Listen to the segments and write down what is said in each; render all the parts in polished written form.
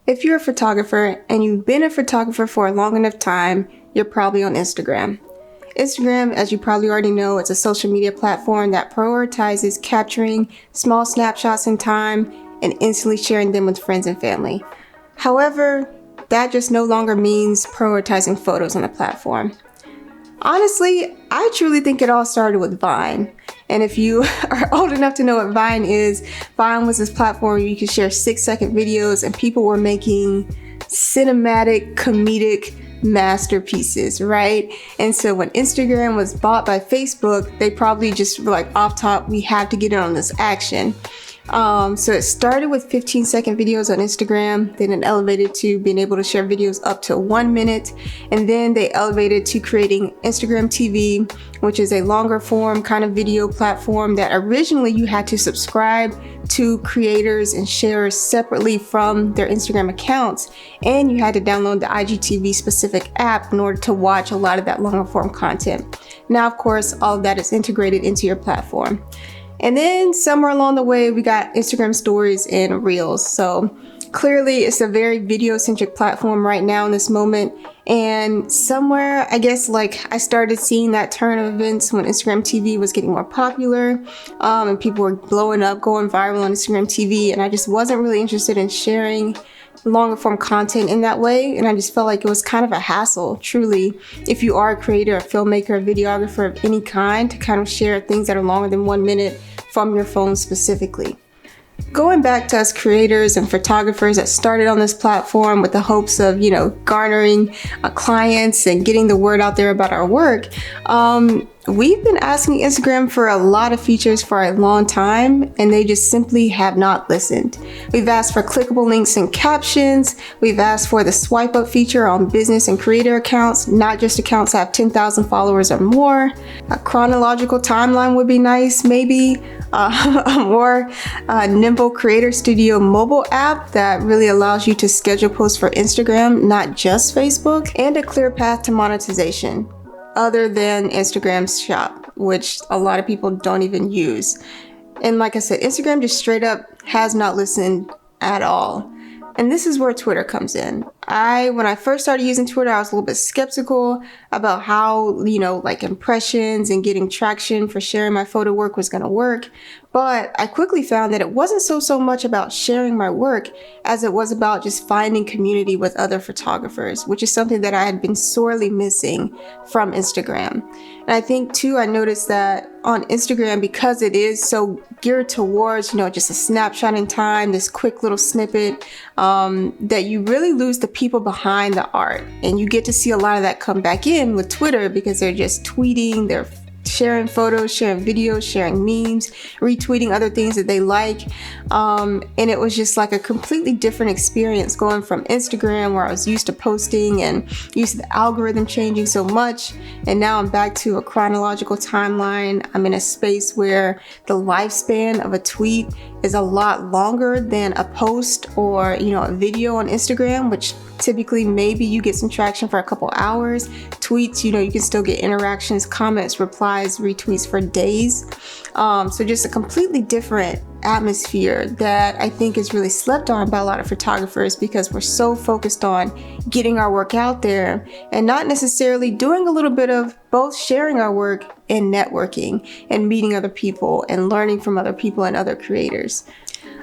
If you're a photographer and you've been a photographer for a long enough time, you're probably on Instagram. Instagram, as you probably already know, is a social media platform that prioritizes capturing small snapshots in time and instantly sharing them with friends and family. However, that just no longer means prioritizing photos on the platform. Honestly, I truly think it all started with Vine. And if you are old enough to know what Vine is, Vine was this platform where you could share 6-second videos and people were making cinematic, comedic masterpieces, right? And so when Instagram was bought by Facebook, they probably just were like, off top, we have to get in on this action. So it started with 15-second videos on Instagram, then it elevated to being able to share videos up to 1 minute, and then they elevated to creating Instagram TV, which is a longer form kind of video platform that originally you had to subscribe to creators and sharers separately from their Instagram accounts, and you had to download the IGTV specific app in order to watch a lot of that longer form content. Now, of course, all of that is integrated into your platform. And then somewhere along the way, we got Instagram stories and reels. So clearly it's a very video centric platform right now in this moment. And somewhere, I guess, like I started seeing that turn of events when Instagram TV was getting more popular, and people were blowing up, going viral on Instagram TV. And I just wasn't really interested in sharing longer form content in that way. And I just felt like it was kind of a hassle, truly, if you are a creator, a filmmaker, a videographer of any kind, to kind of share things that are longer than 1 minute from your phone specifically. Going back to us creators and photographers that started on this platform with the hopes of, garnering clients and getting the word out there about our work, we've been asking Instagram for a lot of features for a long time, and they just simply have not listened. We've asked for clickable links and captions. We've asked for the swipe up feature on business and creator accounts, not just accounts that have 10,000 followers or more. A chronological timeline would be nice, maybe. A more nimble Creator Studio mobile app that really allows you to schedule posts for Instagram, not just Facebook, and a clear path to monetization, other than Instagram's shop, which a lot of people don't even use. And like I said, Instagram just straight up has not listened at all. And this is where Twitter comes in. When I first started using Twitter, I was a little bit skeptical about how, impressions and getting traction for sharing my photo work was going to work. But I quickly found that it wasn't so much about sharing my work as it was about just finding community with other photographers, which is something that I had been sorely missing from Instagram. And I think too, I noticed that on Instagram, because it is so geared towards, just a snapshot in time, this quick little snippet, that you really lose the people behind the art. And you get to see a lot of that come back in with Twitter because they're just tweeting, they're sharing photos, sharing videos, sharing memes, retweeting other things that they like. And it was just like a completely different experience going from Instagram, where I was used to posting and used to the algorithm changing so much. And now I'm back to a chronological timeline. I'm in a space where the lifespan of a tweet is a lot longer than a post or, a video on Instagram, which typically maybe you get some traction for a couple hours. Tweets, you can still get interactions, comments, replies, retweets for days. So just a completely different atmosphere that I think is really slept on by a lot of photographers, because we're so focused on getting our work out there and not necessarily doing a little bit of both sharing our work and networking and meeting other people and learning from other people and other creators.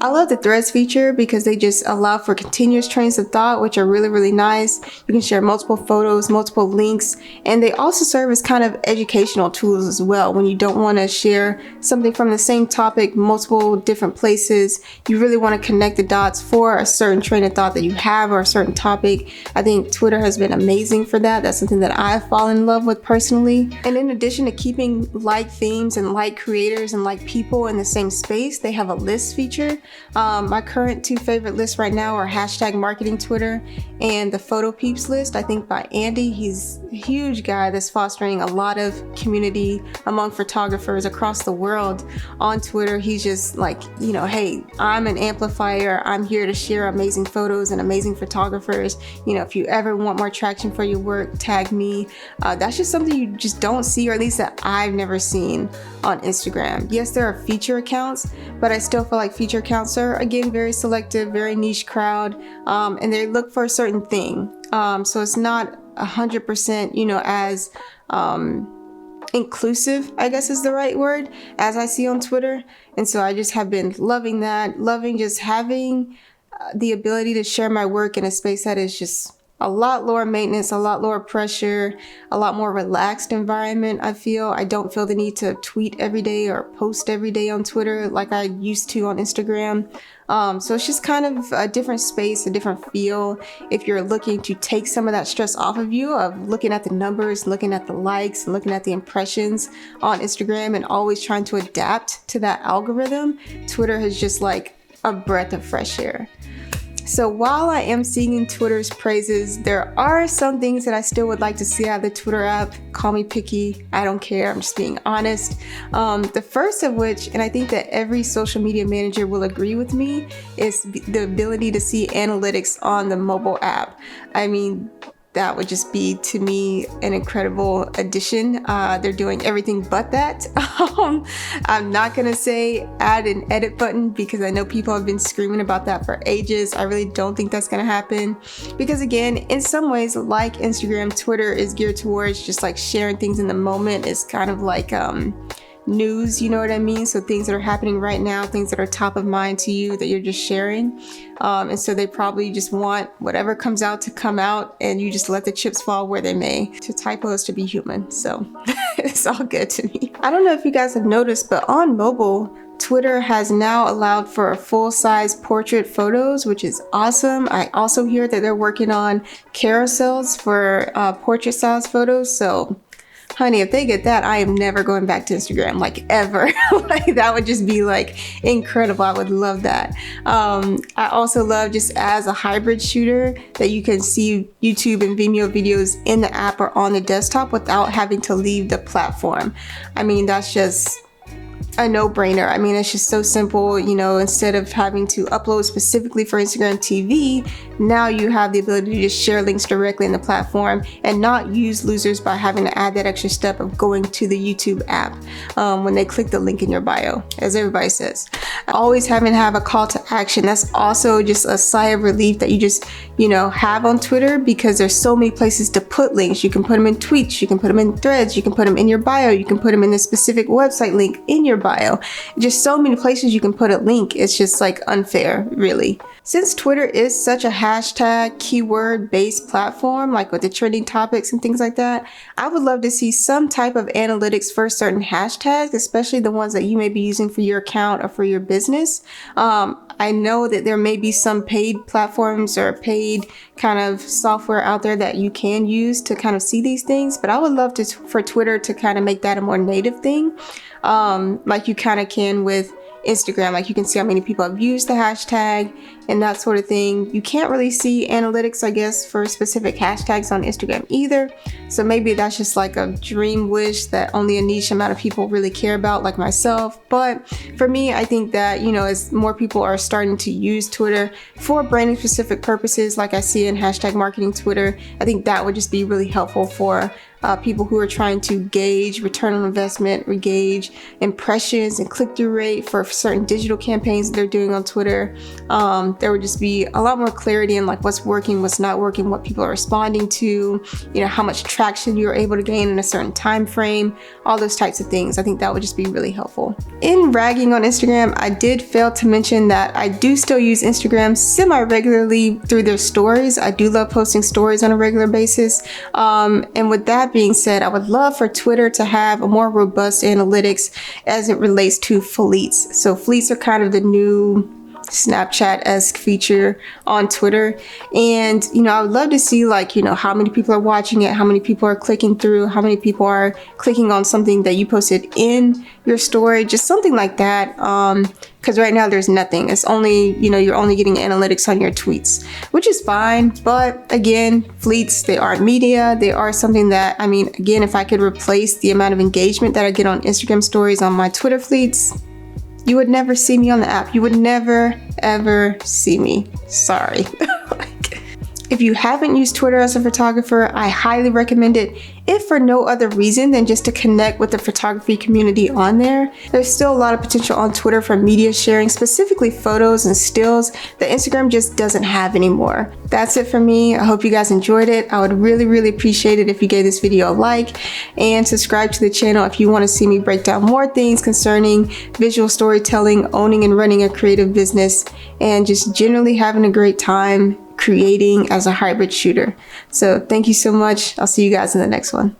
I love the threads feature because they just allow for continuous trains of thought, which are really, really nice. You can share multiple photos, multiple links, and they also serve as kind of educational tools as well. When you don't want to share something from the same topic, multiple different places, you really want to connect the dots for a certain train of thought that you have or a certain topic. I think Twitter has been amazing for that. That's something that I've fallen in love with personally. And in addition to keeping like themes and like creators and like people in the same space, they have a list feature. My current 2 favorite lists right now are #marketing Twitter and the Photo Peeps list, I think by Andy. He's a huge guy that's fostering a lot of community among photographers across the world on Twitter. He's just like, hey, I'm an amplifier. I'm here to share amazing photos and amazing photographers. If you ever want more traction for your work, tag me. That's just something you just don't see, or at least that I've never seen on Instagram. Yes, there are feature accounts, but I still feel like feature accounts accounts are, again, very selective, very niche crowd, and they look for a certain thing. So it's not 100%, as inclusive, I guess is the right word, as I see on Twitter. And so I just have been loving that, loving just having the ability to share my work in a space that is just a lot lower maintenance, a lot lower pressure, a lot more relaxed environment. I don't feel the need to tweet every day or post every day on Twitter like I used to on Instagram. So it's just kind of a different space, a different feel. If you're looking to take some of that stress off of you, of looking at the numbers, looking at the likes, and looking at the impressions on Instagram and always trying to adapt to that algorithm, Twitter has just like a breath of fresh air. So while I am singing Twitter's praises, there are some things that I still would like to see out of the Twitter app. Call me picky, I don't care, I'm just being honest. The first of which, and I think that every social media manager will agree with me, is the ability to see analytics on the mobile app. I mean, that would just be, to me, an incredible addition. They're doing everything but that. I'm not gonna say add an edit button because I know people have been screaming about that for ages. I really don't think that's gonna happen because, again, in some ways, like Instagram, Twitter is geared towards just like sharing things in the moment. It's kind of like news, you know what I mean? So things that are happening right now, things that are top of mind to you that you're just sharing. And so they probably just want whatever comes out to come out and you just let the chips fall where they may. To typos to be human. So it's all good to me. I don't know if you guys have noticed, but on mobile, Twitter has now allowed for full-size portrait photos, which is awesome. I also hear that they're working on carousels for portrait-size photos. So honey, if they get that, I am never going back to Instagram, like ever. Like that would just be like incredible. I would love that. I also love, just as a hybrid shooter, that you can see YouTube and Vimeo videos in the app or on the desktop without having to leave the platform. I mean, that's just a no-brainer. I mean, it's just so simple, instead of having to upload specifically for Instagram TV, now you have the ability to just share links directly in the platform and not use losers by having to add that extra step of going to the YouTube app when they click the link in your bio, as everybody says. Always having to have a call to action. That's also just a sigh of relief that you just, have on Twitter, because there's so many places to put links. You can put them in tweets, you can put them in threads, you can put them in your bio, you can put them in the specific website link in your bio. Just so many places you can put a link. It's just like unfair, really. Since Twitter is such a hashtag keyword based platform, like with the trending topics and things like that, I would love to see some type of analytics for certain hashtags, especially the ones that you may be using for your account or for your business. I know that there may be some paid platforms or paid kind of software out there that you can use to kind of see these things, but I would love for Twitter to kind of make that a more native thing, like you kind of can with Instagram. Like you can see how many people have used the hashtag and that sort of thing. You can't really see analytics, I guess, for specific hashtags on Instagram either. So maybe that's just like a dream wish that only a niche amount of people really care about, like myself. But for me, I think that, as more people are starting to use Twitter for branding specific purposes, like I see in hashtag marketing Twitter, I think that would just be really helpful for people who are trying to gauge return on investment, gauge impressions and click-through rate for certain digital campaigns that they're doing on Twitter. There would just be a lot more clarity in like what's working, what's not working, what people are responding to, how much traction you're able to gain in a certain time frame, all those types of things. I think that would just be really helpful. In ragging on Instagram, I did fail to mention that I do still use Instagram semi-regularly through their stories. I do love posting stories on a regular basis. And with that being said, I would love for Twitter to have a more robust analytics as it relates to fleets. So fleets are kind of the new Snapchat-esque feature on Twitter. And, I would love to see how many people are watching it, how many people are clicking through, how many people are clicking on something that you posted in your story, just something like that. Because right now there's nothing. It's only, you're only getting analytics on your tweets, which is fine. But again, fleets, they are media. They are something that, again, if I could replace the amount of engagement that I get on Instagram stories on my Twitter fleets, you would never see me on the app. You would never, ever see me. Sorry. If you haven't used Twitter as a photographer, I highly recommend it, if for no other reason than just to connect with the photography community on there. There's still a lot of potential on Twitter for media sharing, specifically photos and stills, that Instagram just doesn't have anymore. That's it for me. I hope you guys enjoyed it. I would really appreciate it if you gave this video a like and subscribe to the channel if you want to see me break down more things concerning visual storytelling, owning and running a creative business, and just generally having a great time creating as a hybrid shooter. So thank you so much. I'll see you guys in the next one.